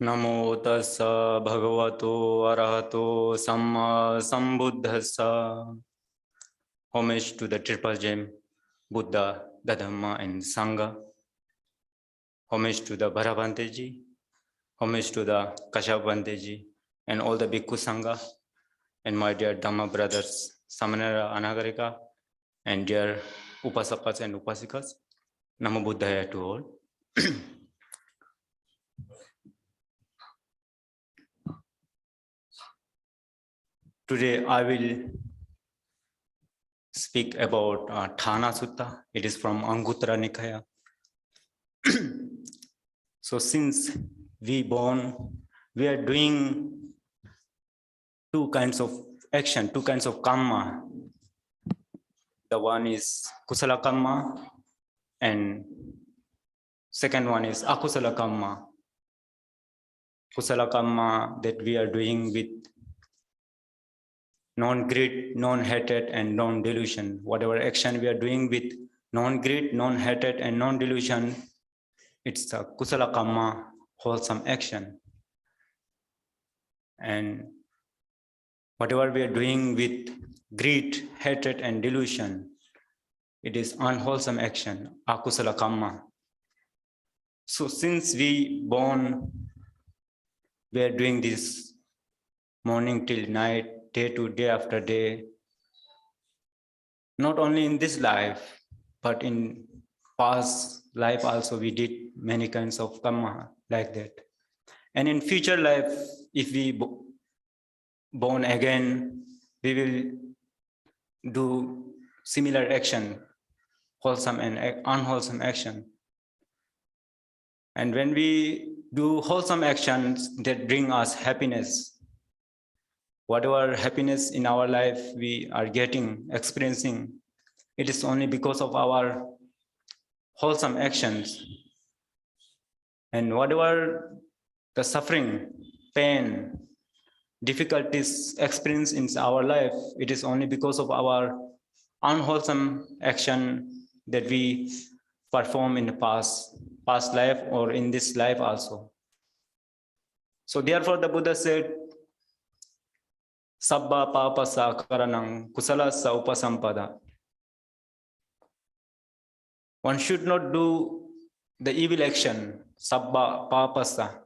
Namo tassa bhagavato arahato samma sambuddhassa. Homage to the Triple Gem, Buddha, the Dhamma and Sangha. Homage to the Bharabanteji. Homage to the Kashabanteji and all the Bhikkhu Sangha. And my dear Dhamma brothers, Samanera Anagarika, and dear Upasakas and Upasikas. Namo Buddhaya to all. Today I will speak about THΑNA Sutta. It is from Anguttara Nikaya. So since we are doing two kinds of action, two kinds of karma. The one is kusala karma and second one is akusala karma. Kusala karma that we are doing with non-greed, non-hatred, and non-delusion. Whatever action we are doing with non-greed, non-hatred, and non-delusion, it's a kusala karma, wholesome action. And whatever we are doing with greed, hatred, and delusion, it is unwholesome action, akusala karma. So since we are doing this morning till night, day to day after day, not only in this life, but in past life also we did many kinds of karma like that. And in future life, if we born again, we will do similar action, wholesome and unwholesome action. And when we do wholesome actions that bring us happiness, whatever happiness in our life we are experiencing, it is only because of our wholesome actions. And whatever the suffering, pain, difficulties experienced in our life, it is only because of our unwholesome action that we perform in the past life or in this life also. So therefore the Buddha said, Sabba papasa karanang kusalasa upasampada. One should not do the evil action, sabba papasa.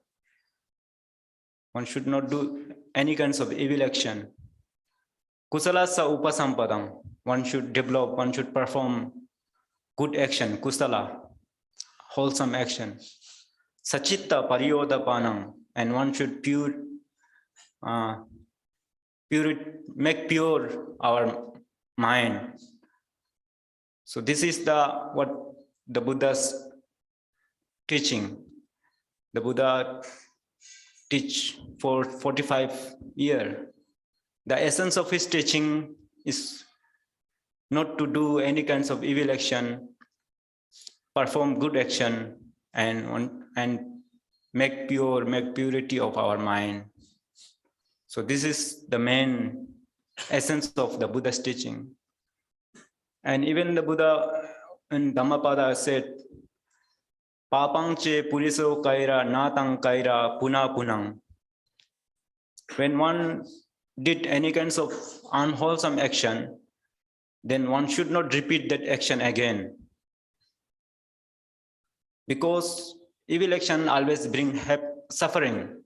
One should not do any kinds of evil action. Kusalasa upasampadam. One should develop, one should perform good action, kusala, wholesome action. Sachitta pariyodapanam. And one should make pure our mind. So this is what the Buddha's teaching. The Buddha teach for 45 years. The essence of his teaching is not to do any kinds of evil action, perform good action, and make purity of our mind. So this is the main essence of the Buddha's teaching. And even the Buddha in Dhammapada said, Papang che puriso kaira natang kaira puna punang. When one did any kinds of unwholesome action, then one should not repeat that action again. Because evil action always brings suffering.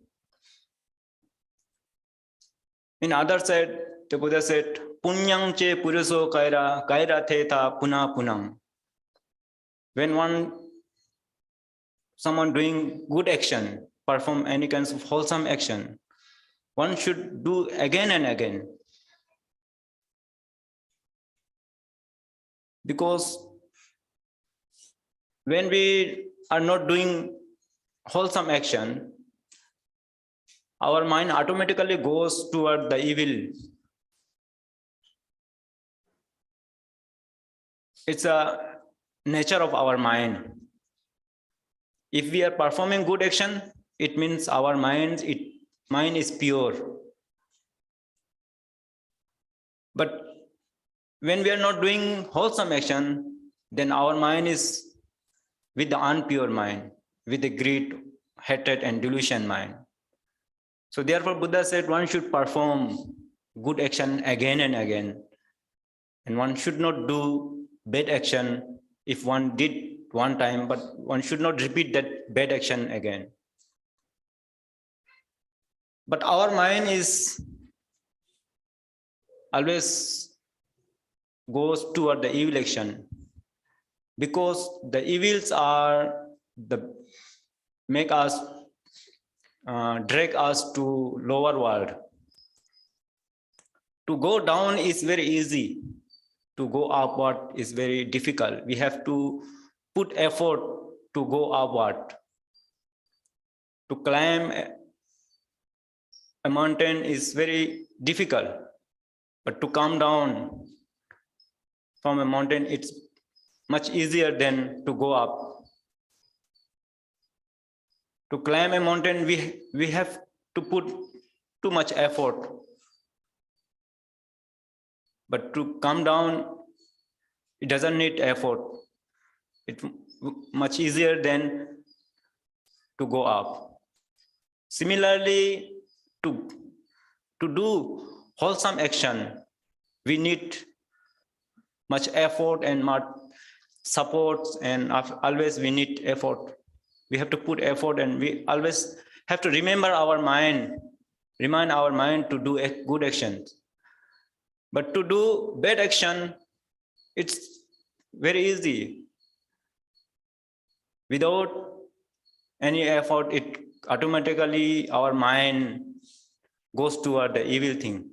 In other side, the Buddha said, Punyang che puriso kaira, kaira theta puna punam. When someone doing good action, perform any kinds of wholesome action, one should do again and again. Because when we are not doing wholesome action, our mind automatically goes toward the evil. It's a nature of our mind. If we are performing good action, it means our mind is pure. But when we are not doing wholesome action, then our mind is with the unpure mind, with the greed, hatred and delusion mind. So therefore Buddha said one should perform good action again and again, and one should not do bad action if one did one time, but one should not repeat that bad action again. But our mind is always goes toward the evil action, because the evils are the make us drag us to lower world. To go down is very easy. To go upward is very difficult. We have to put effort to go upward. To climb a mountain is very difficult, but to come down from a mountain, it's much easier than to go up. To climb a mountain, we have to put too much effort. But to come down, it doesn't need effort. It's much easier than to go up. Similarly, to do wholesome action, we need much effort and much support, and always we need effort. We have to put effort, and we always have to remind our mind to do good actions. But to do bad action, it's very easy. Without any effort, it automatically our mind goes toward the evil thing.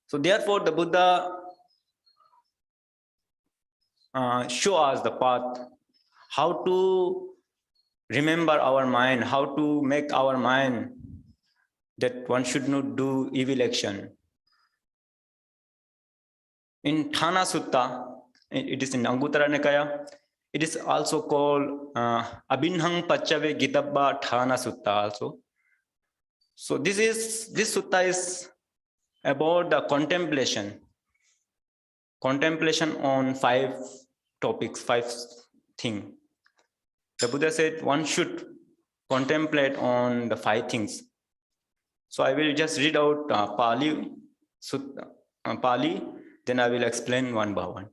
So therefore, the Buddha show us the path, how to remember our mind, how to make our mind that one should not do evil action. In THΑNA Sutta, it is in Anguttara Nikaya, it is also called Abhinhang Pachave Gitabba THANA Sutta also. So this sutta is about the contemplation on 5 topics, 5 things. The Buddha said one should contemplate on the 5 things. So I will just read out Pali, then I will explain one by one.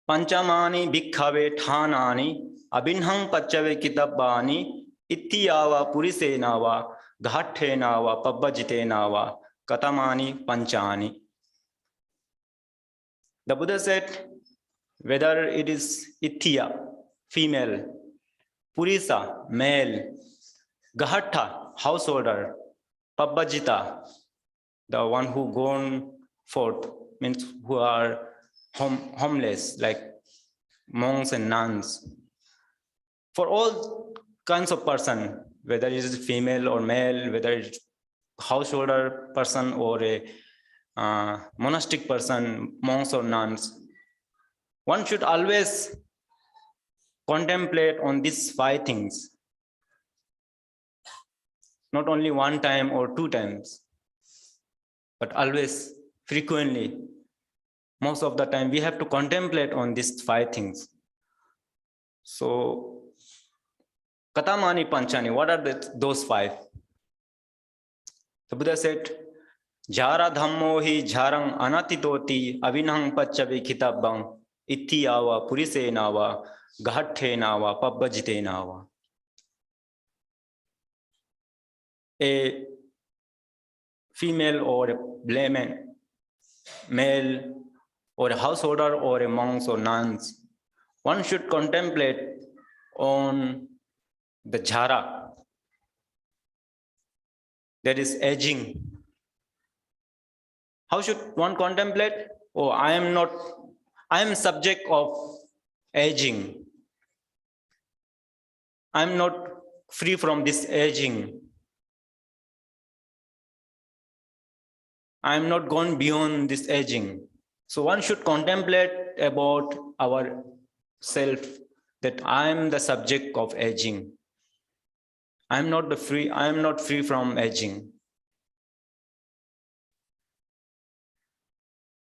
Panchamani bhikkhave thanani abhinhang pachave kitabbani ittiyava purisenava ghathenava pabbajitenava katamani panchani. The Buddha said, whether it is Ithiya, female, Purisa, male, Gahatha, householder, Pabbajita, the one who gone forth, means who are homeless, like monks and nuns. For all kinds of person, whether it is female or male, whether it's householder person or a monastic person, monks or nuns, one should always contemplate on these 5 things. Not only one time or 2 times, but always, frequently. Most of the time, we have to contemplate on these 5 things. So, Katamani Panchani, what are those 5? The Buddha said, Jara Dhammo hi Jarang Anatitoti Avinhang Pachavi Kitabang Ittiyava Purisenava Ghathenava Pabbajitenava. A female or a layman, male or a householder or a monks or nuns, one should contemplate on the jhara, that is aging. How should one contemplate? Oh, I am subject of aging. I am not free from this aging. I am not gone beyond this aging. So one should contemplate about our self, that I am the subject of aging. I am not free from aging.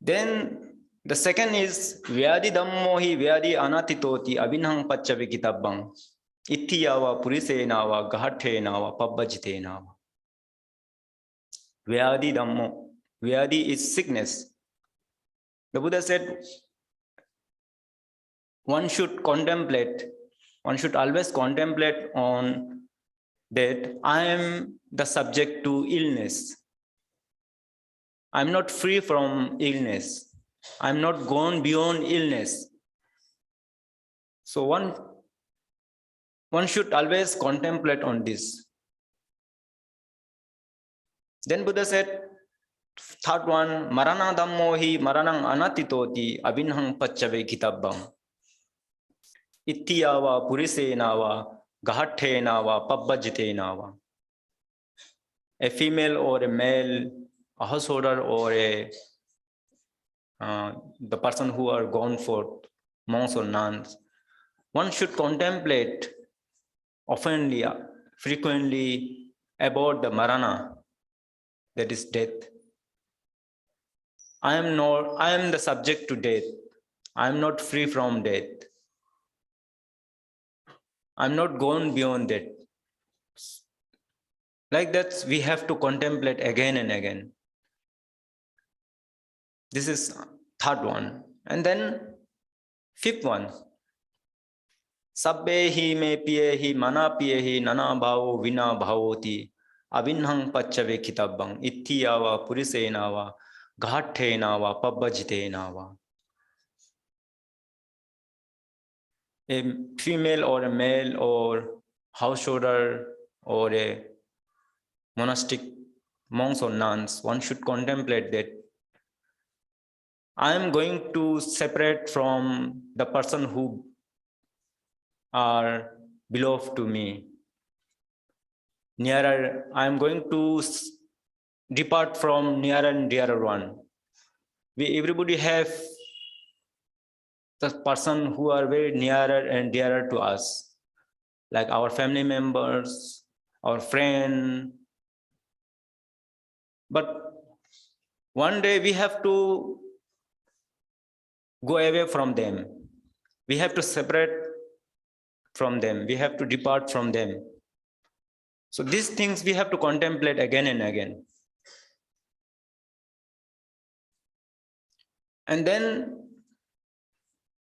Then The second is Vyadi Dhammohi Vyadi Anatitoti Abhinhang Pacchavi Kitabang Ittiyava Purisenava Gahatenava Pabbajitenava. Vyadi Dhammo. Vyadi is sickness. The Buddha said one should always contemplate on that I am the subject to illness. I'm not free from illness. I'm not gone beyond illness. So one should always contemplate on this. Then Buddha said, third one, Marana Dhammohi Maranang Anatitoti Abhinhang Pacchave Kitabam Ittiyava Purisenava Gahatenava Pabbajitenava. A female or a male, a householder or the person who are gone for monks or nuns, one should contemplate oftenly, frequently about the marana, that is death. I am the subject to death. I am not free from death. I am not gone beyond death. Like that, we have to contemplate again and again. This is third one. And then fifth one. Sabbehi me piyehi mana piyehi nana bhavo vina bhavoti abhinhang pacchave kitabang ittiyava purisenava ghatenava pabbajitenava. A female or a male or householder or a monastic monks or nuns, one should contemplate that I am going to separate from the person who are beloved to me. Nearer, I am going to depart from nearer and dearer one. Everybody have the person who are very nearer and dearer to us, like our family members, our friend. But one day we have to go away from them. We have to separate from them. We have to depart from them. So these things we have to contemplate again and again. And then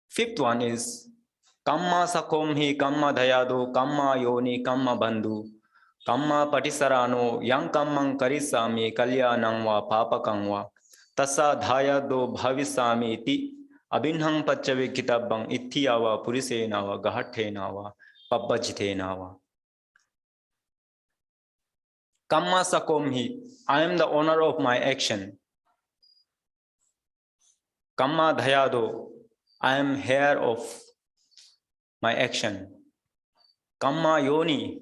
fifth one is Kamma Sakomhi, Kamma Dayado, Kamma Yoni, Kamma Bandhu, Kamma Patisarano, Yang Kammang Karisami, Kalyanangwa, Papakangwa, Tasa Dhayado Bhavisami Ti Abhinhang Pacchave Kitabang Ittiyava Purisenava Gahatenava Pabbajitenava. Kamma Sakomhi, I am the owner of my action. Kamma Dhayado, I am heir of my action. Kamma Yoni,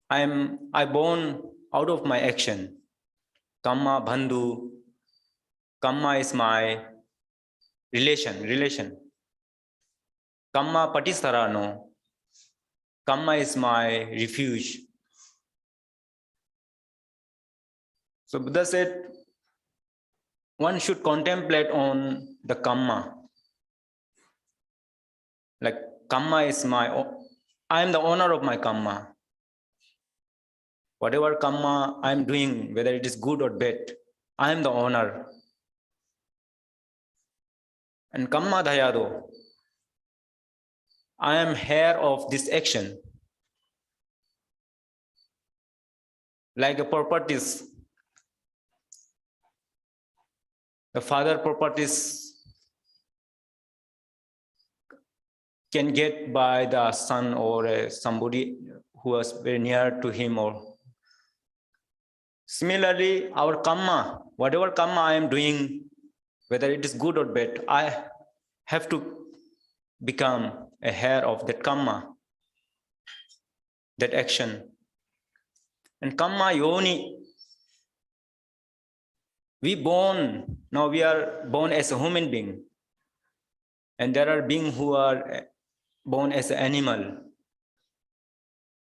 I born out of my action. Kamma Bandhu, Kamma is my relation. Kamma Patisarano, Kamma is my refuge. So Buddha said, one should contemplate on the Kamma. Like Kamma is I am the owner of my Kamma. Whatever Kamma I am doing, whether it is good or bad, I am the owner. And Kamma Dhayado, I am heir of this action. Like a properties, the father properties can get by the son or somebody who was very near to him. Or similarly, our Kamma, whatever Kamma I am doing, whether it is good or bad, I have to become a heir of that Kamma, that action. And Kamma Yoni, now we are born as a human being. And there are beings who are born as an animal.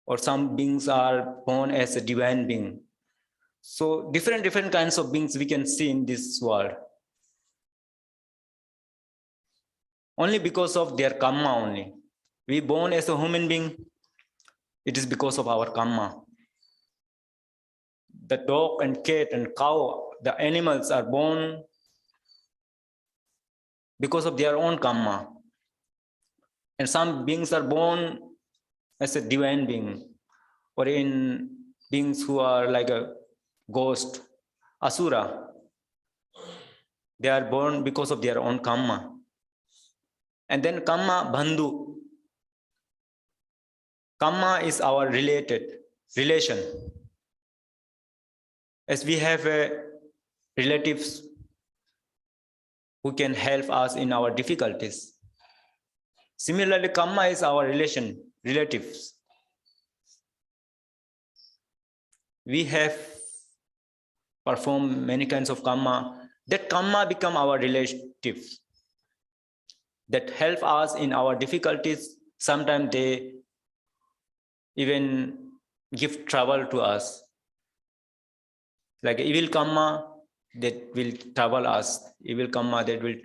Or some beings are born as a divine being. So different kinds of beings we can see in this world. only because of their karma only. We born as a human being, it is because of our karma. The dog and cat and cow, the animals are born because of their own karma. And some beings are born as a divine being, or in beings who are like a ghost, asura. They are born because of their own karma. And then karma bandhu. Karma is our relation. As we have relatives who can help us in our difficulties. Similarly, karma is our relatives. We have performed many kinds of karma. That karma become our relatives that help us in our difficulties. Sometimes they even give trouble to us. Like evil karma that will trouble us, evil karma that will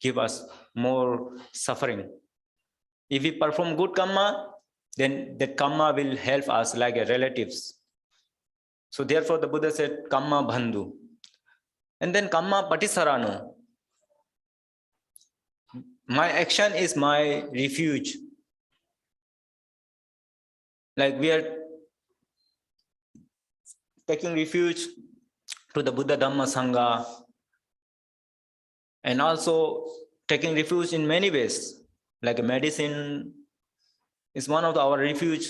give us more suffering. If we perform good karma, then that karma will help us like relatives. So therefore the Buddha said karma bandhu. And then karma patisarano. My action is my refuge. Like we are taking refuge to the Buddha Dhamma Sangha, and also taking refuge in many ways, like medicine is one of our refuge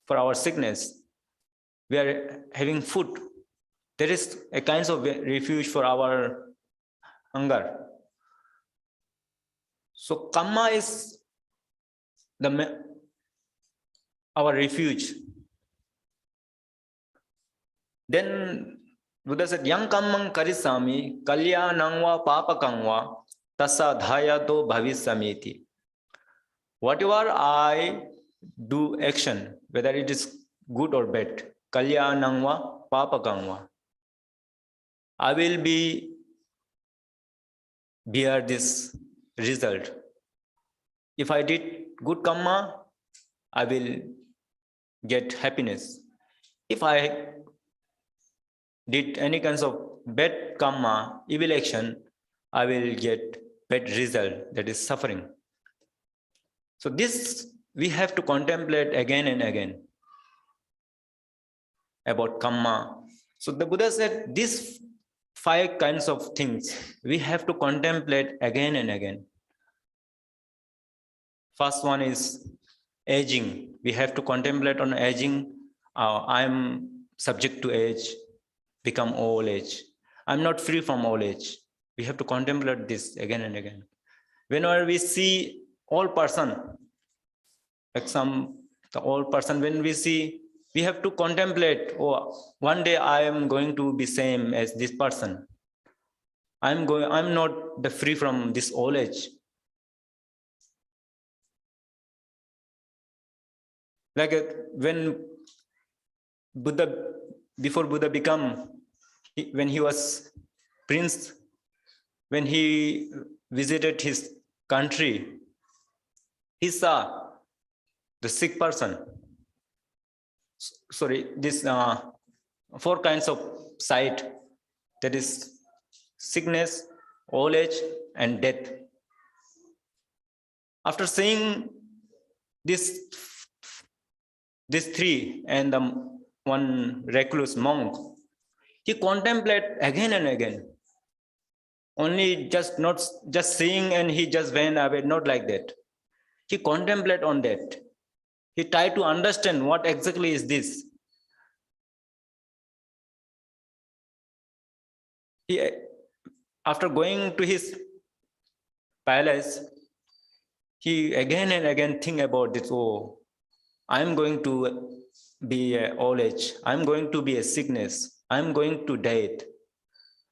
for our sickness. We are having food. There is a kind of refuge for our hunger. So karma is our refuge. Then Buddha said, Yang kammang karisami kalyanangva papakangva tassa dhayato bhavisamiti. Whatever I do action, whether it is good or bad, kalyanangva papakangva, I will bear this result. If I did good karma, I will get happiness. If I did any kinds of bad karma, evil action, I will get bad result, that is suffering. So this we have to contemplate again and again about karma. So the Buddha said these 5 kinds of things we have to contemplate again and again. First one is aging. We have to contemplate on aging. I am subject to age, become old age. I'm not free from old age. We have to contemplate this again and again. Whenever we see old person, like the old person, when we see, we have to contemplate, oh, one day I am going to be same as this person. I'm not free from this old age. Like when before Buddha become, when he was prince, when he visited his country, he saw the sick person. Sorry, this 4 kinds of sight, that is sickness, old age, and death. After seeing these 3 and the one recluse monk, he contemplate again and again. Only not just seeing and he just went away, not like that. He contemplate on that. He tried to understand what exactly is this. After going to his palace, he again and again think about this. Oh, I'm going to be old age. I'm going to be a sickness. I'm going to death.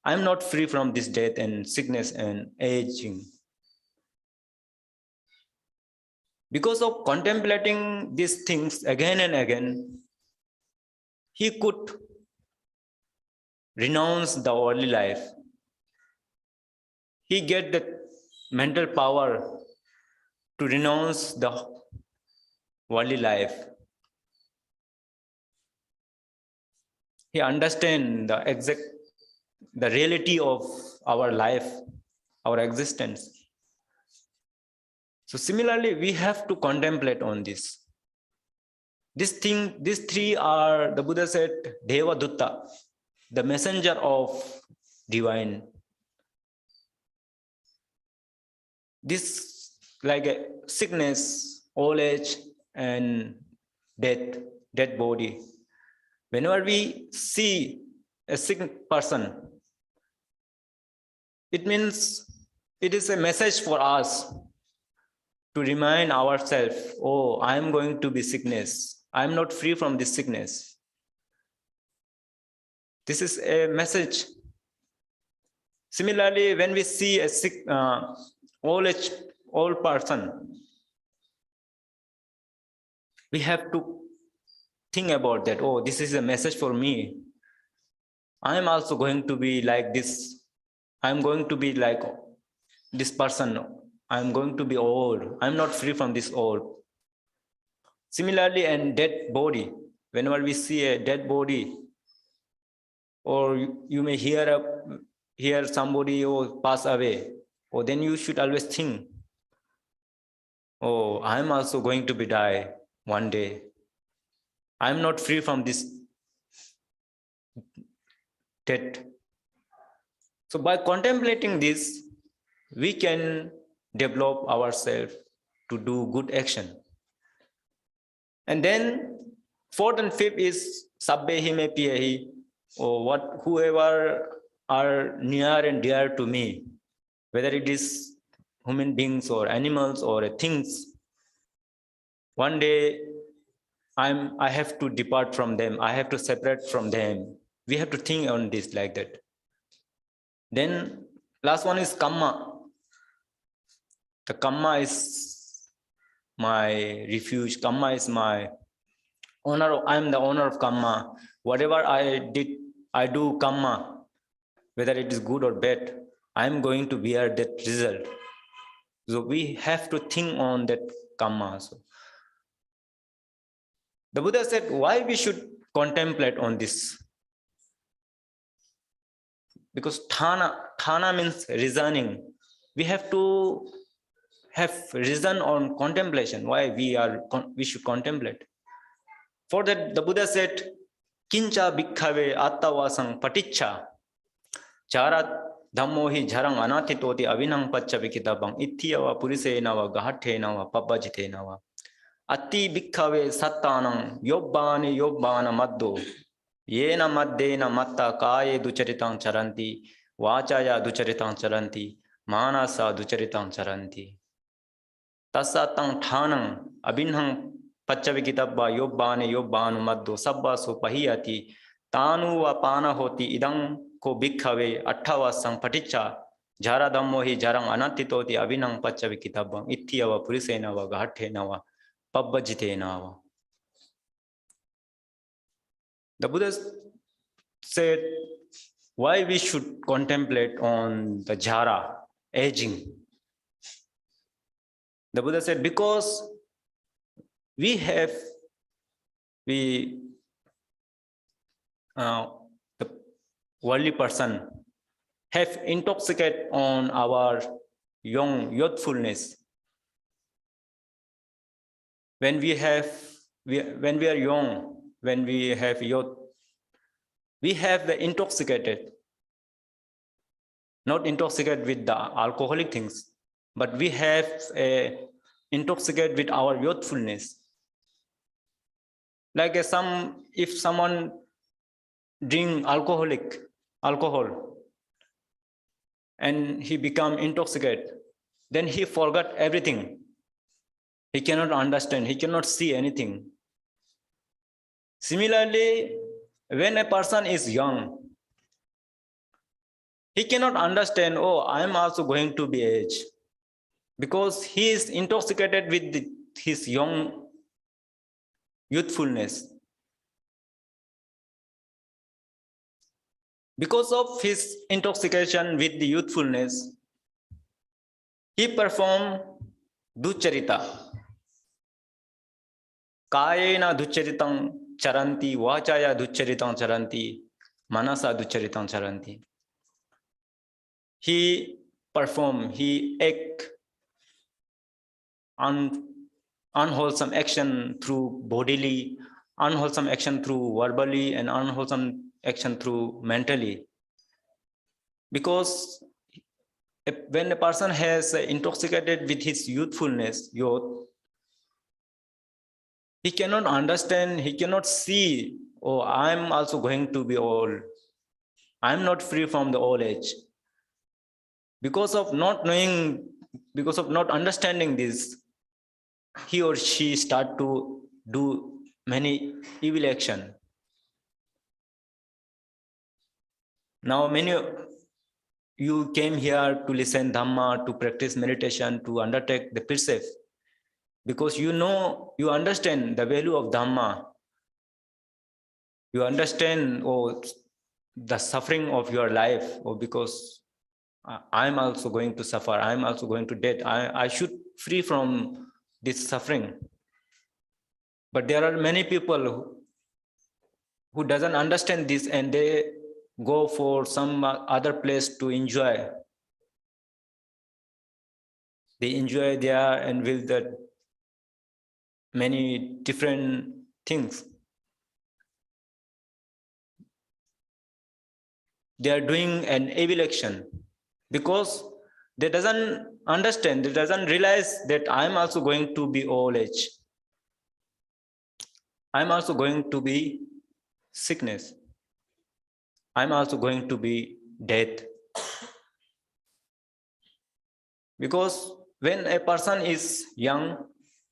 I'm not free from this death and sickness and aging. Because of contemplating these things again and again, he could renounce the worldly life. He get the mental power to renounce the worldly life. He understands the reality of our life, our existence. So similarly, we have to contemplate on this. These three are, the Buddha said, Deva-Dutta, the messenger of divine. This, like a sickness, old age, and death, dead body. Whenever we see a sick person, it means it is a message for us to remind ourselves, oh, I am going to be sickness. I am not free from this sickness. This is a message. Similarly, when we see a sick, old person, we have to think about that. Oh, this is a message for me. I am also going to be like this. I am going to be like this person. I am going to be old. I am not free from this old. Similarly, a dead body. Whenever we see a dead body, or you may hear somebody pass away, or then you should always think, oh, I am also going to be die one day. I am not free from this death. So by contemplating this, we can develop ourselves to do good action. And then fourth and fifth is sabbehi me piyahi, or whoever are near and dear to me, whether it is human beings or animals or things. One day I have to depart from them. I have to separate from them. We have to think on this like that. Then last one is kamma. The kamma is my refuge. Kamma is my owner. I am the owner of kamma. Whatever I do kamma, whether it is good or bad, I am going to bear that result. So we have to think on that kamma also. The Buddha said, why we should contemplate on this? Because thana means reasoning. We have to have reason on contemplation. Why we should contemplate? For that, the Buddha said, Kincha bhikkhave attavasang paticcha charat dhammo hi jarang anatitoti avinang pacca vikitabang ittiyava purisenava gahathenava pabbajitenava ati bhikkhave sattanang yobbana maddo yena maddena matta kaye ducharitang charanti vachaya ducharitang charanti manasa ducharitang charanti tasatang thanang abinhang paccavikitabba yobbanu maddo sabbasu pahiyati tanu va pana hoti idang ko bhikkhave atthavasang paticca jara dhammo hi jarang anatitoti avinang paccavikitabang ittiyava purisenava gahathenava pabbajitenava. The Buddha said why we should contemplate on the jara, aging. The Buddha said because the worldly person have intoxicated on our youthfulness. When we are young, when we have youth, we have the intoxicated, not intoxicated with the alcoholic things, but we have intoxicated with our youthfulness. Like if someone drink alcohol and he become intoxicated, then he forgot everything. He cannot understand, he cannot see anything. Similarly, when a person is young, he cannot understand, oh, I am also going to be aged, because he is intoxicated with his youthfulness. Because of his intoxication with the youthfulness, He performed ducharita. Kayena ducharitam charanti, vachaya ducharitam charanti, manasa ducharitam charanti. He performed, he act unwholesome action through bodily, unwholesome action through verbally, and unwholesome action through mentally. Because when a person has intoxicated with his youthfulness, he cannot understand, he cannot see, oh, I'm also going to be old. I'm not free from the old age. Because of not knowing, because of not understanding this, he or she start to do many evil action. Now many you came here to listen Dhamma, to practice meditation, to undertake the precept, because you know, you understand the value of Dhamma. You understand the suffering of your life, or because I'm also going to suffer, I'm also going to death. I should free from this suffering. But there are many people who doesn't understand this, and they go for some other place to enjoy. They enjoy there and will that many different things. They are doing an evil action because they doesn't understand, they doesn't realize that I'm also going to be old age. I'm also going to be sickness. I'm also going to be death. Because when a person is young,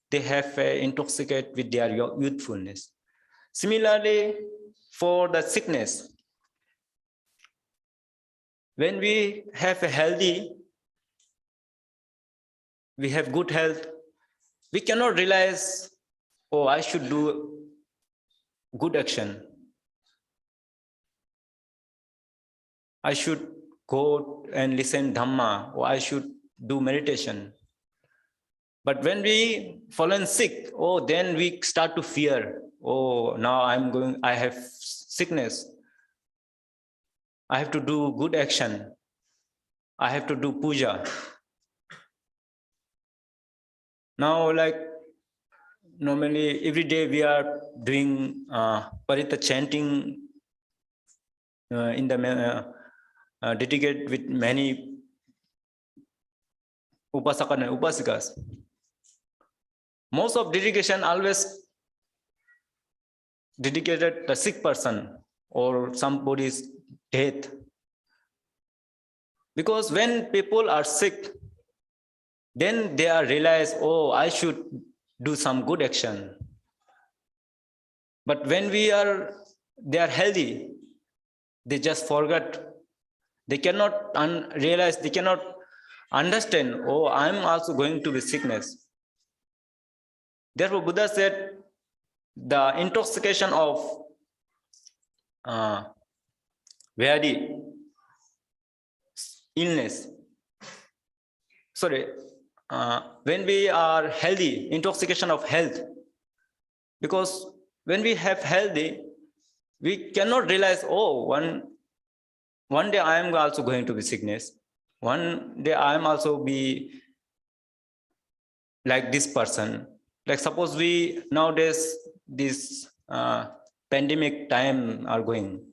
they have intoxicate with their youthfulness. Similarly, for the sickness, when we have a healthy, we have good health, we cannot realize, oh, I should do good action. I should go and listen Dhamma, or I should do meditation. But when we fallen sick, oh, then we start to fear. Oh, now I have sickness. I have to do good action. I have to do puja. Now, like normally every day we are doing parita chanting in the dedicated with many upasaka and upasikas. Most of dedication always dedicated a sick person or somebody's death. Because when people are sick, then they are realize, oh, I should do some good action. But when they are healthy, they just forget. They cannot realize, they cannot understand, oh, I'm also going to be sickness. Therefore, Buddha said, the intoxication of Vyadi, illness. Sorry, when we are healthy, intoxication of health. Because when we have healthy, we cannot realize, oh, one day I am also going to be sickness. One day I am also be like this person. Like suppose we nowadays this pandemic time are going.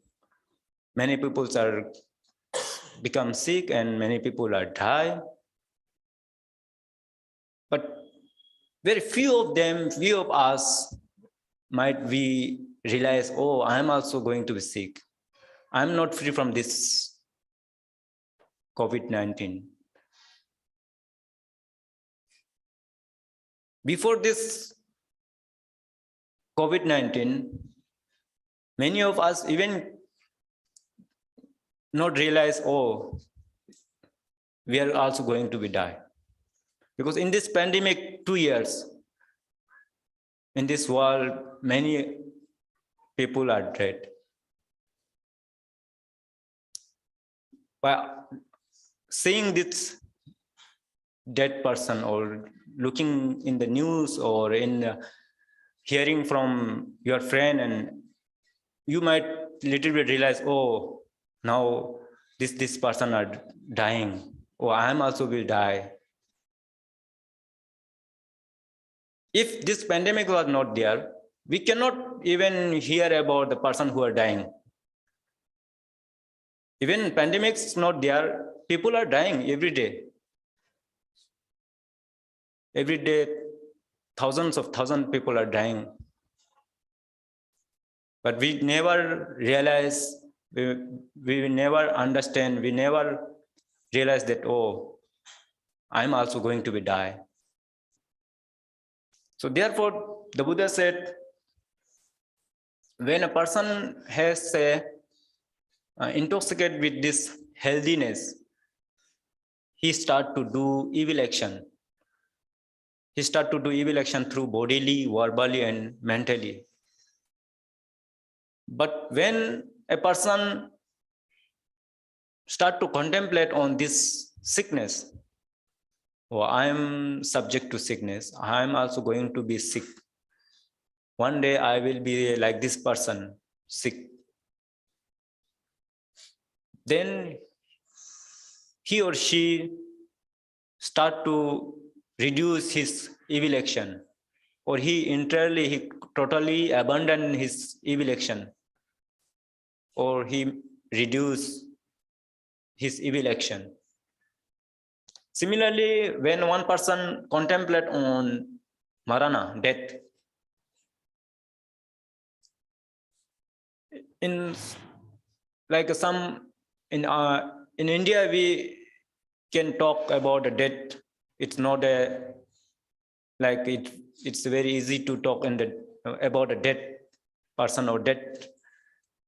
Many people are become sick and many people are die. But very few of them, few of us might we realize, oh, I'm also going to be sick. I'm not free from this COVID-19. Before this COVID-19, many of us even not realize, oh, we are also going to be die. Because in this pandemic 2 years, in this world, many people are dead. By seeing this dead person, or looking in the news, or in hearing from your friend, and you might little bit realize, oh, now this person are dying, or I am also will die. If this pandemic was not there, we cannot even hear about the person who are dying. Even pandemics not there, people are dying every day. Every day, thousands of people are dying. But we never realize, we never understand, we never realize that, oh, I'm also going to be die. So therefore, the Buddha said, when a person has intoxicated with this healthiness, he start to do evil action. He start to do evil action through bodily, verbally, and mentally. But when a person start to contemplate on this sickness, oh, I am subject to sickness, I am also going to be sick. One day I will be like this person, sick. Then he or she start to reduce his evil action, or he totally abandon his evil action, or he reduce his evil action. Similarly, when one person contemplate on marana, death, in like some in India we can talk about a death. It's not a like it's very easy to talk in the about a dead person or dead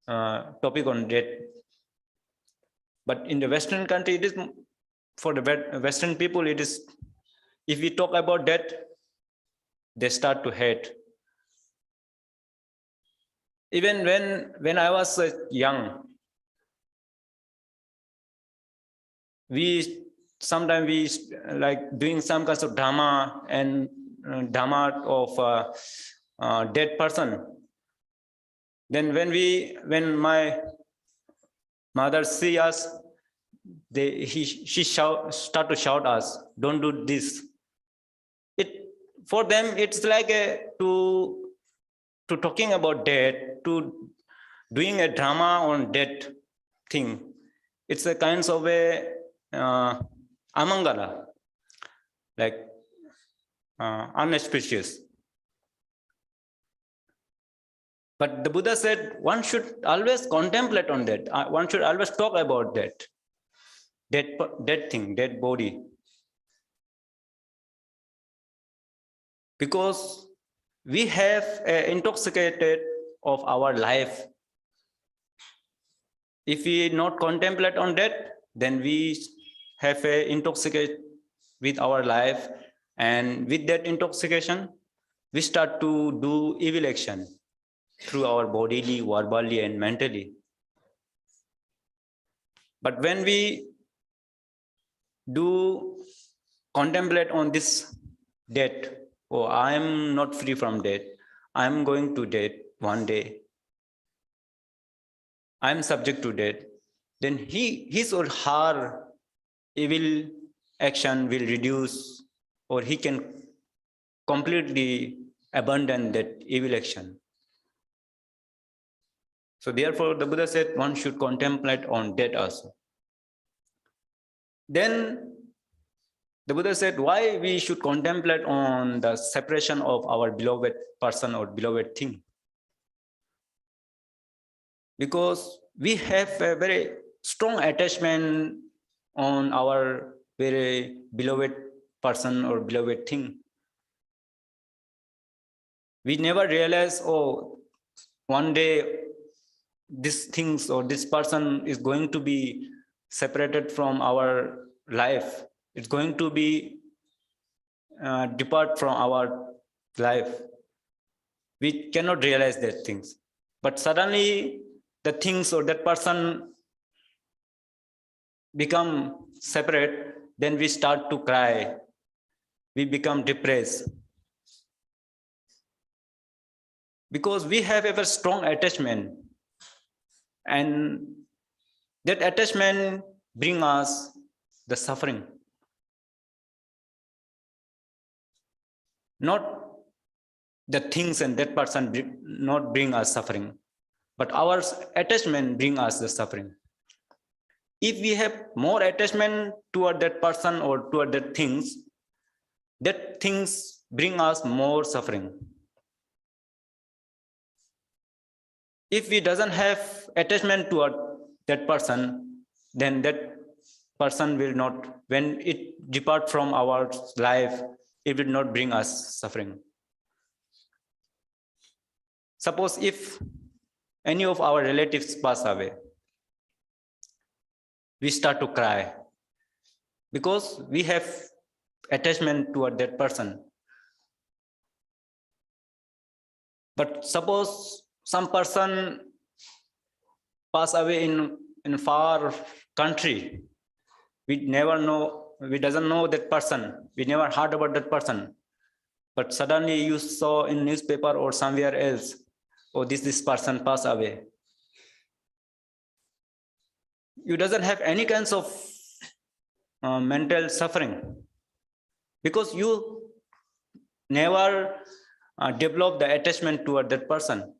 topic on death. But in the Western country, it is for the Western people, it is, if we talk about death, they start to hate. Even when I was young, sometimes we like doing some kinds of dharma and dharma of dead person. Then when my mother see us, she start to shout us, don't do this. It for them it's like to talking about death, to doing a drama on death thing. It's a kind of a amangala, like unauspicious. But the Buddha said one should always contemplate on that. One should always talk about that. Dead thing, dead body. Because we have intoxicated of our life. If we not contemplate on that, then we have intoxicate with our life, and with that intoxication, we start to do evil action through our bodily, verbally, and mentally. But when we do contemplate on this death, oh, I am not free from death, I am going to death one day, I am subject to death, then his or her evil action will reduce, or he can completely abandon that evil action. So therefore, the Buddha said one should contemplate on death also. Then the Buddha said why we should contemplate on the separation of our beloved person or beloved thing. Because we have a very strong attachment on our very beloved person or beloved thing. We never realize, oh, one day these things or this person is going to be separated from our life. It's going to be depart from our life. We cannot realize that things. But suddenly the things or that person become separate, then we start to cry. we become depressed. Because we have a very strong attachment, and that attachment brings us the suffering. Not the things and that person not bring us suffering, but our attachment bring us the suffering. If we have more attachment toward that person or toward that things bring us more suffering. If we doesn't have attachment toward that person, then that person will not, when it depart from our life, it will not bring us suffering. Suppose if any of our relatives pass away, we start to cry because we have attachment toward that person. But suppose some person pass away in far country, we doesn't know that person, we never heard about that person, but suddenly you saw in newspaper or somewhere else, oh, this person passed away. You doesn't have any kinds of mental suffering because you never develop the attachment toward that person.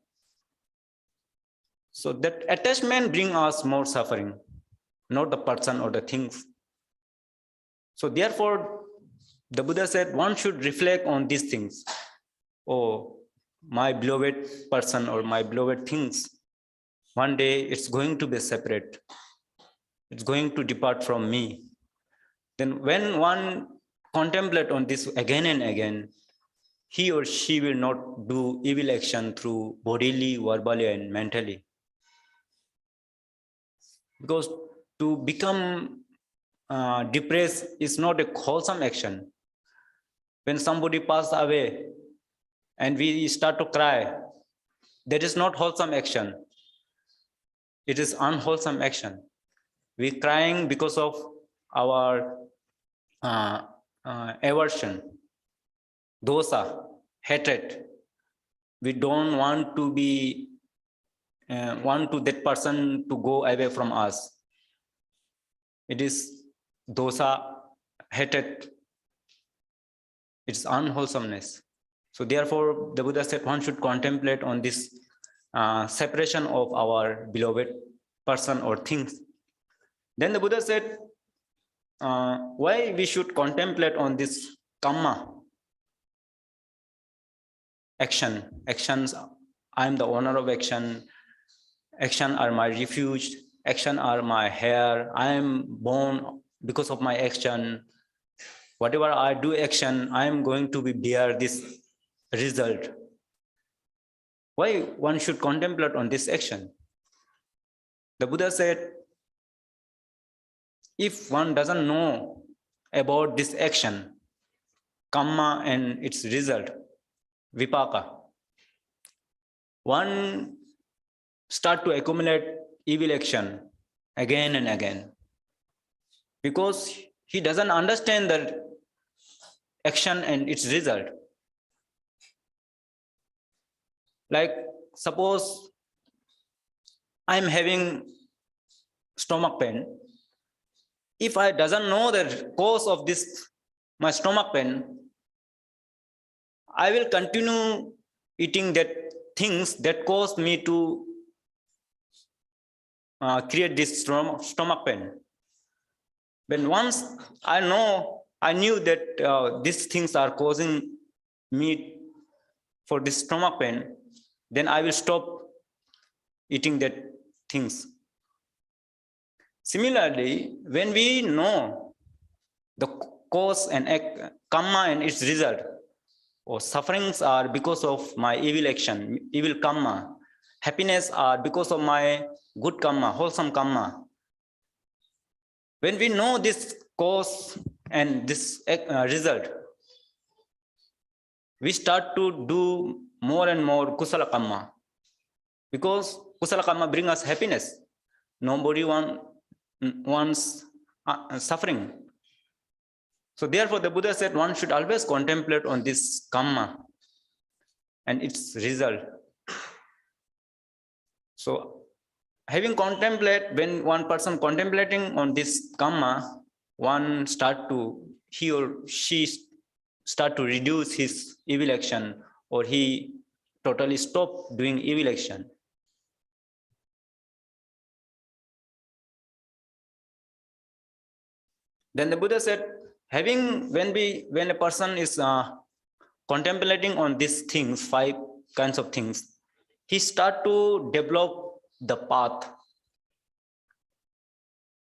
So that attachment brings us more suffering, not the person or the things. So therefore, the Buddha said one should reflect on these things. Oh, my beloved person or my beloved things, one day it's going to be separate. It's going to depart from me. Then when one contemplate on this again and again, he or she will not do evil action through bodily, verbally, and mentally. Because to become depressed is not a wholesome action. When somebody passes away and we start to cry, that is not wholesome action. It is unwholesome action. We're crying because of our aversion, dosa, hatred. We don't want to be that person to go away from us. It is dosa, hatred. It's unwholesomeness. So therefore, the Buddha said one should contemplate on this separation of our beloved person or things. Then the Buddha said, why we should contemplate on this karma, action. Actions, I am the owner of action. Action are my refuge. Action are my hair. I am born because of my action. Whatever I do action, I am going to bear this result. Why one should contemplate on this action? The Buddha said, if one doesn't know about this action, karma and its result, vipaka, one start to accumulate evil action again and again because he doesn't understand the action and its result. Like suppose I'm having stomach pain. If I doesn't know the cause of this, my stomach pain, I will continue eating that things that cause me to create this stomach pain. When once I knew that these things are causing me for this stomach pain, then I will stop eating that things. Similarly, when we know the cause and karma and its result, or sufferings are because of my evil action, evil karma, happiness are because of my good karma, wholesome karma. When we know this cause and this result, we start to do more and more kusala karma, because kusala karma brings us happiness. Nobody wants suffering. So therefore, the Buddha said one should always contemplate on this karma and its result. So having contemplate, when one person contemplating on this karma, he or she start to reduce his evil action, or he totally stop doing evil action. Then the Buddha said, when a person is contemplating on these things, 5 kinds of things, he start to develop the path.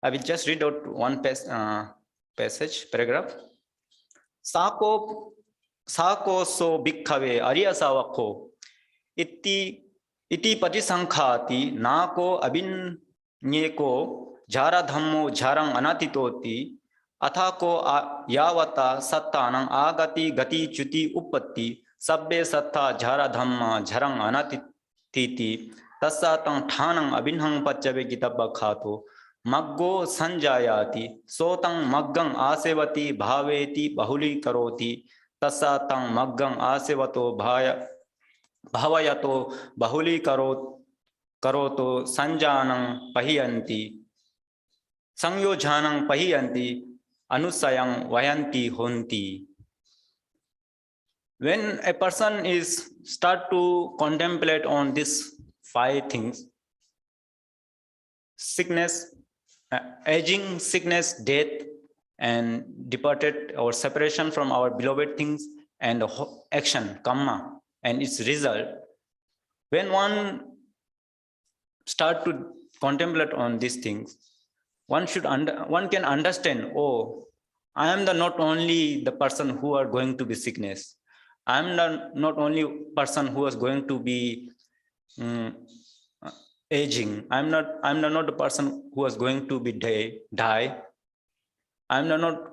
I will just read out one paragraph. Sako so bhikkhave arya savakho iti patisankhati nako abinyeko jara dhammo jarang anatitoti athako yavata sattanang agati gati chuti uppatti sabbe satta jara dhamma jarang anatititi tassatang thanang abinhang pacchave kitabba khato maggo sanjayati sotang maggang asevati bhaveti bahuli karoti tassatang maggang asevato bhavayato bahuli karoto sanjanang pahiyanti sangyojanang pahiyanti anusayang vayanti honti. When a person is start to contemplate on these 5 things, sickness, aging, sickness, death, and departed or separation from our beloved things, and action, karma, and its result. When one start to contemplate on these things, one can understand, oh, I am not only the person who are going to be sickness. I am not only person who is going to be aging. I'm not the person who is going to be die. I'm not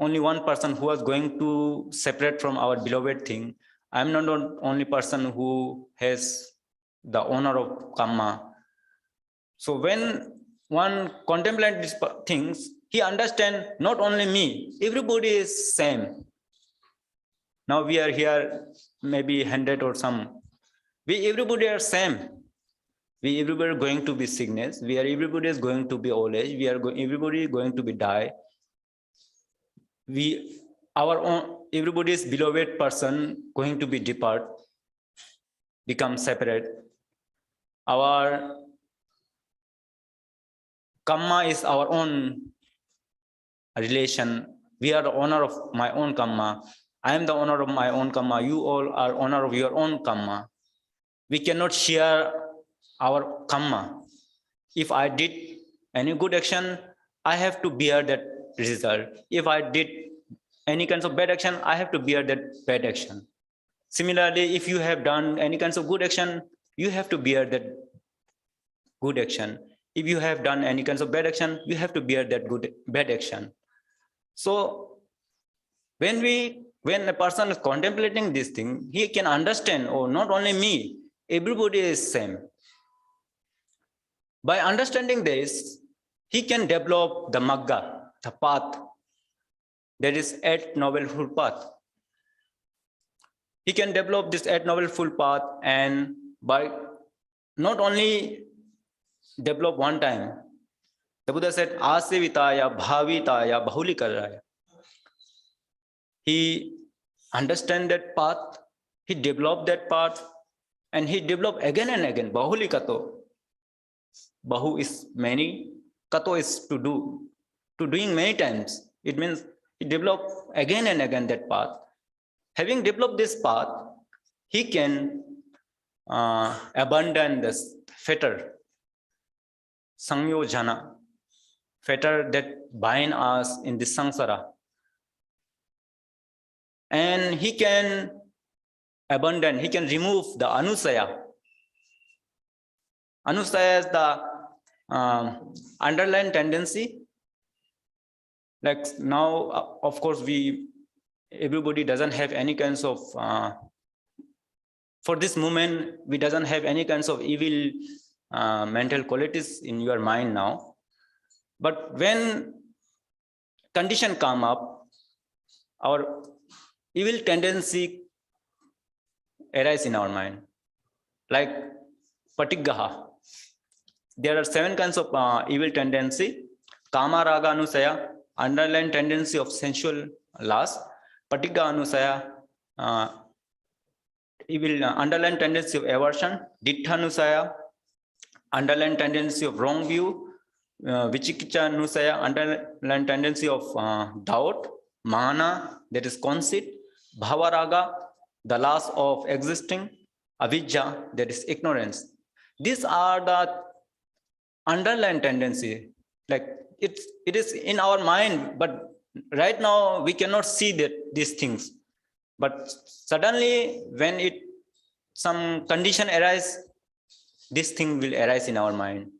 only one person who is going to separate from our beloved thing. I'm not the only person who has the honor of karma. So when one contemplates these things, he understands not only me, everybody is same. Now we are here, maybe 100 or some. Everybody are same. Everybody are going to be sickness. Everybody is going to be old age. Everybody is going to be die. Everybody's beloved person going to be depart, become separate. Our karma is our own relation. We are the owner of my own karma. I am the owner of my own karma. You all are owner of your own karma. We cannot share our karma. If I did any good action, I have to bear that result. If I did any kinds of bad action, I have to bear that bad action. Similarly, if you have done any kinds of good action, you have to bear that good action. If you have done any kinds of bad action, you have to bear that bad action. So when a person is contemplating this thing, he can understand, oh, not only me, everybody is same. By understanding this, he can develop the magga, the path. That is 8 Noble Full Path. He can develop this 8 Noble Full Path, and by not only develop one time, the Buddha said, asevitaya bhavitaya bahulikaraya. He understand that path, he developed that path, and he developed again and again. Bahulikato. Bahu is many, kato is to do. To doing many times. It means he developed again and again that path. Having developed this path, he can abandon this fetter, sangyojana, fetter that bind us in this samsara. And he can abandon, he can remove the anusaya. Anusaya is the underlying tendency. Like now, of course, everybody doesn't have any kinds of, for this moment, we doesn't have any kinds of evil mental qualities in your mind now. But when condition come up, our evil tendency arise in our mind, like patiggaha. There are 7 kinds of evil tendency: kama raga anusaya, underlying tendency of sensual lust; patigga anusaya, evil underlying tendency of aversion; dittha anusaya, underlying tendency of wrong view; vichikicha anusaya, underlying tendency of doubt; mana, that is conceit; bhavaraga, the loss of existing; avidya, that is ignorance. These are the underlying tendency. Like it is in our mind, but right now we cannot see that these things. But suddenly, when some condition arise, this thing will arise in our mind.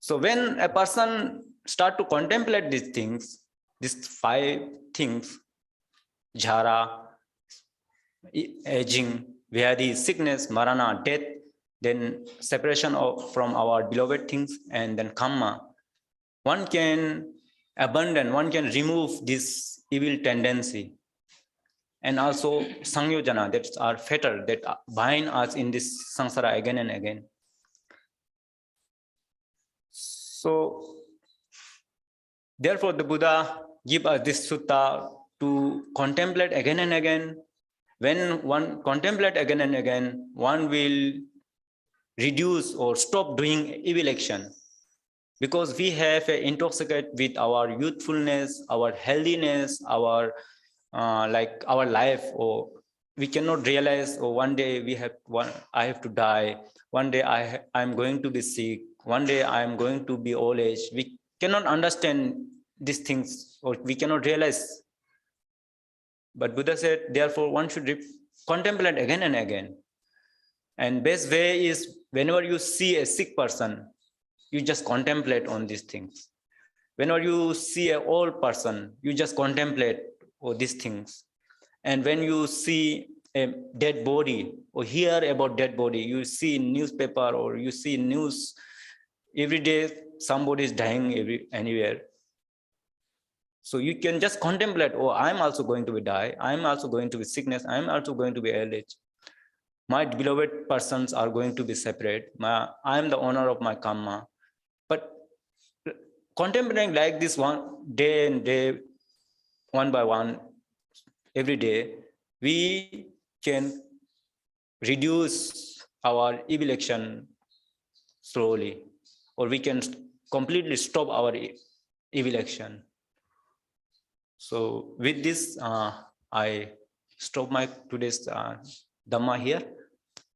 So when a person start to contemplate these things, these 5 things: jhara, aging, vyadi, sickness, marana, death, then separation from our beloved things, and then karma, one can abandon, one can remove this evil tendency. And also sangyojana, that are fetter that bind us in this samsara again and again. So therefore the Buddha give us this sutta to contemplate again and again. When one contemplate again and again, one will reduce or stop doing evil action, because we have intoxicated with our youthfulness, our healthiness, our like our life. Or we cannot realize, or one day I have to die, one day I'm going to be sick, one day I'm going to be old age. We cannot understand these things, or we cannot realize. But Buddha said, therefore one should contemplate again and again. And best way is, whenever you see a sick person, you just contemplate on these things. Whenever you see an old person, you just contemplate on these things. And when you see a dead body or hear about dead body, you see in newspaper or you see news every day, somebody is dying anywhere. So you can just contemplate, oh, I'm also going to be die. I'm also going to be sickness. I'm also going to be old age. My beloved persons are going to be separate. I'm the owner of my karma. But contemplating like this one day and day, one by one, every day, we can reduce our evil action slowly, or we can completely stop our evil action. So with this, I stop my today's Dhamma here.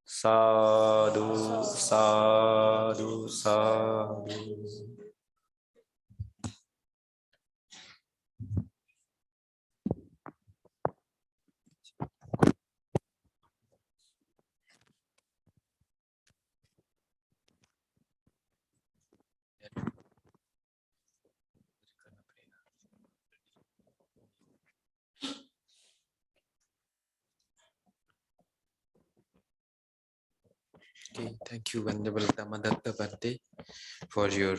Sadhu, sadhu, sadhu. Okay, thank you, Venerable Dhammadatta Bhikkhu, for your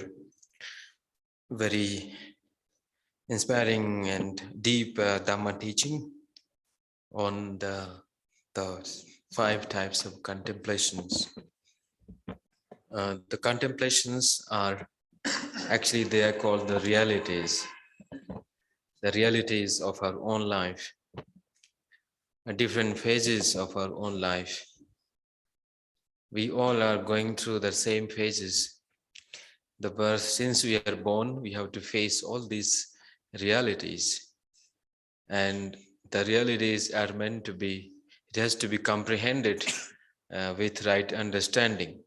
very inspiring and deep Dhamma teaching on the 5 types of contemplations. The contemplations are actually, they are called the realities of our own life, different phases of our own life. We all are going through the same phases. The birth, since we are born, we have to face all these realities. And the realities are meant to be, it has to be comprehended with right understanding.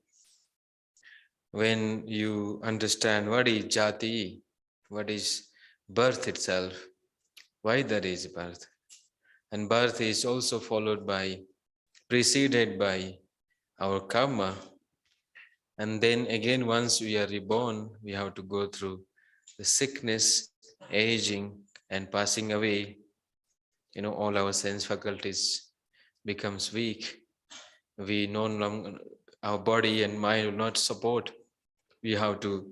When you understand what is jati, what is birth itself, why there is birth. And birth is also preceded by our karma. And then again, once we are reborn, we have to go through the sickness, aging, and passing away. You know, all our sense faculties becomes weak. We no longer, our body and mind will not support. We have to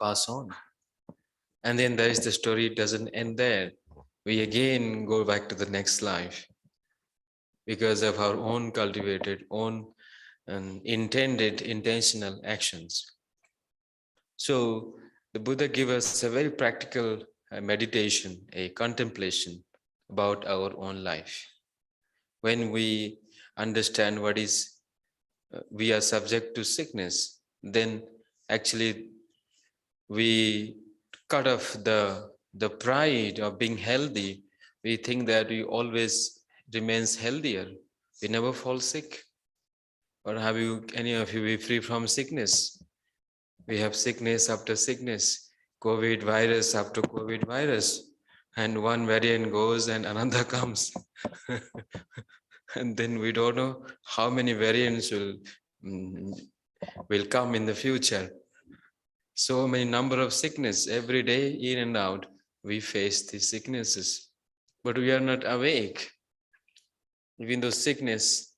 pass on. And then there is the story, it doesn't end there. we again go back to the next life because of our own cultivated, own intended, intentional actions. So the Buddha gave us a very practical meditation, a contemplation about our own life. When we understand what is we are subject to sickness, then actually we cut off the pride of being healthy. We think that we always remains healthier. We never fall sick. Or have you, any of you, be free from sickness? We have sickness after sickness, COVID virus after COVID virus, and one variant goes and another comes. And then we don't know how many variants will come in the future. So many number of sickness every day, in and out, we face these sicknesses, but we are not awake. Even though sickness,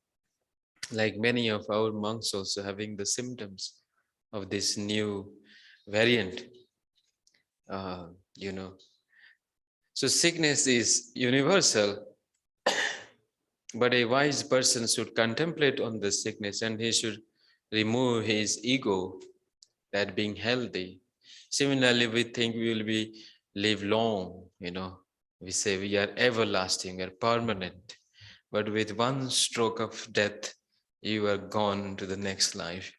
like many of our monks also having the symptoms of this new variant, you know. So sickness is universal, but a wise person should contemplate on the sickness and he should remove his ego, that being healthy. Similarly, we think we will be live long, you know. We say we are everlasting, we are permanent. But with one stroke of death, you are gone to the next life.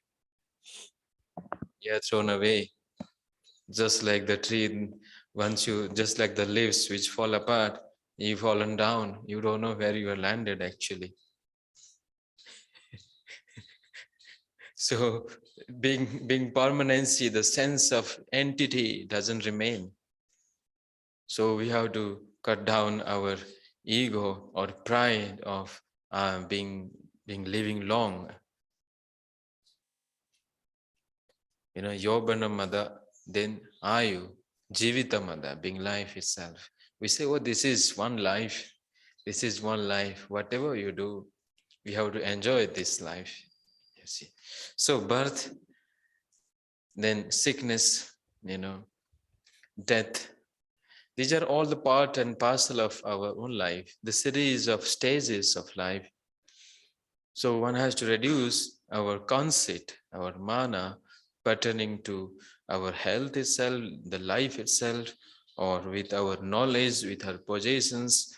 You are thrown away. Just like the tree, once you, just like the leaves which fall apart, you've fallen down. You don't know where you are landed actually. So being permanency, the sense of entity doesn't remain. So we have to cut down our ego or pride of being living long. You know, Yobana then Ayu, Jivita being life itself. We say, oh, this is one life. This is one life. Whatever you do, we have to enjoy this life. You see. So birth, then sickness, you know, death. These are all the part and parcel of our own life, the series of stages of life. So one has to reduce our conceit, our mana, pertaining to our health itself, the life itself, or with our knowledge, with our possessions,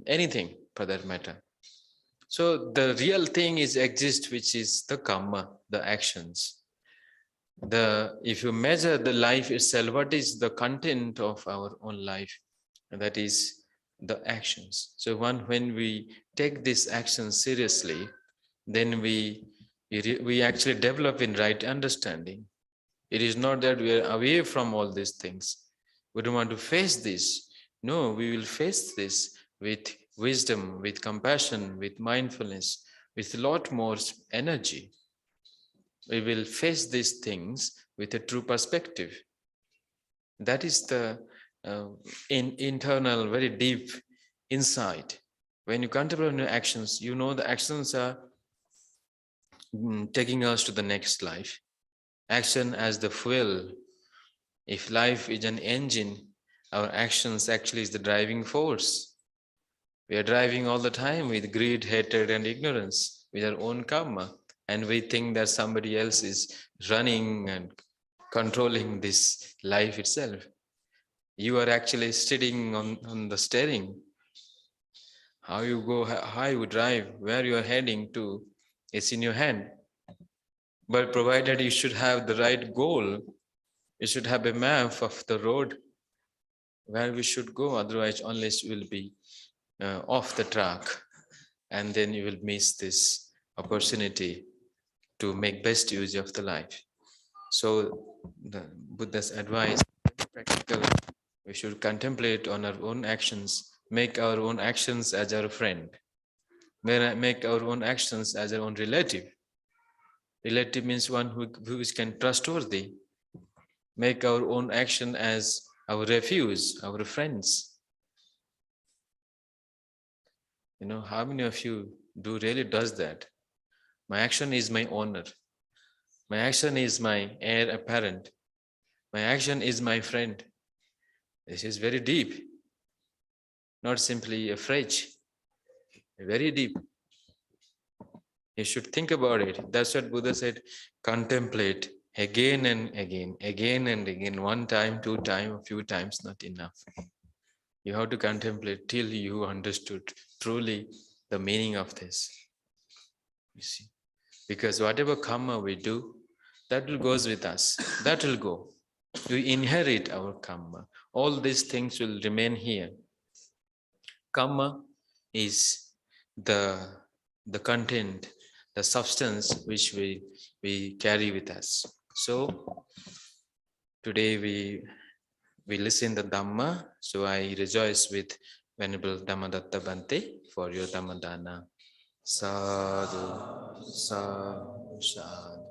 anything for that matter. So the real thing is exist, which is the karma, the actions. If you measure the life itself, what is the content of our own life? And that is the actions. So when we take these actions seriously, then we actually develop in right understanding. It is not that we are away from all these things. We don't want to face this. No, we will face this with wisdom, with compassion, with mindfulness, with a lot more energy. We will face these things with a true perspective. That is the internal, very deep insight. When you contemplate on your actions, you know the actions are taking us to the next life. Action as the fuel. If life is an engine, our actions actually is the driving force. We are driving all the time with greed, hatred, and ignorance, with our own karma. And we think that somebody else is running and controlling this life itself. You are actually sitting on the steering. How you go, how you drive, where you are heading to, it's in your hand. But provided you should have the right goal, you should have a map of the road where we should go. Otherwise, unless you will be off the track, and then you will miss this opportunity to make best use of the life. So the Buddha's advice, practical, we should contemplate on our own actions, make our own actions as our friend, make our own actions as our own relative. Relative means one who is trustworthy. Make our own action as our refuge, our friends. You know, how many of you really does that? My action is my honor. My action is my heir apparent. My action is my friend. This is very deep. not simply a phrase, very deep. You should think about it. That's what Buddha said, contemplate again and again, one time, two times, a few times, not enough. You have to contemplate till you understood truly the meaning of this. You see, because whatever karma we do, that will goes with us. That will go. We inherit our karma. All these things will remain here. Karma is the content, the substance which we carry with us. So today we listen the Dhamma. So I rejoice with Venerable Dhammadatta Bhante for your Dhammadana. Sadhu, sadhu, sadhu.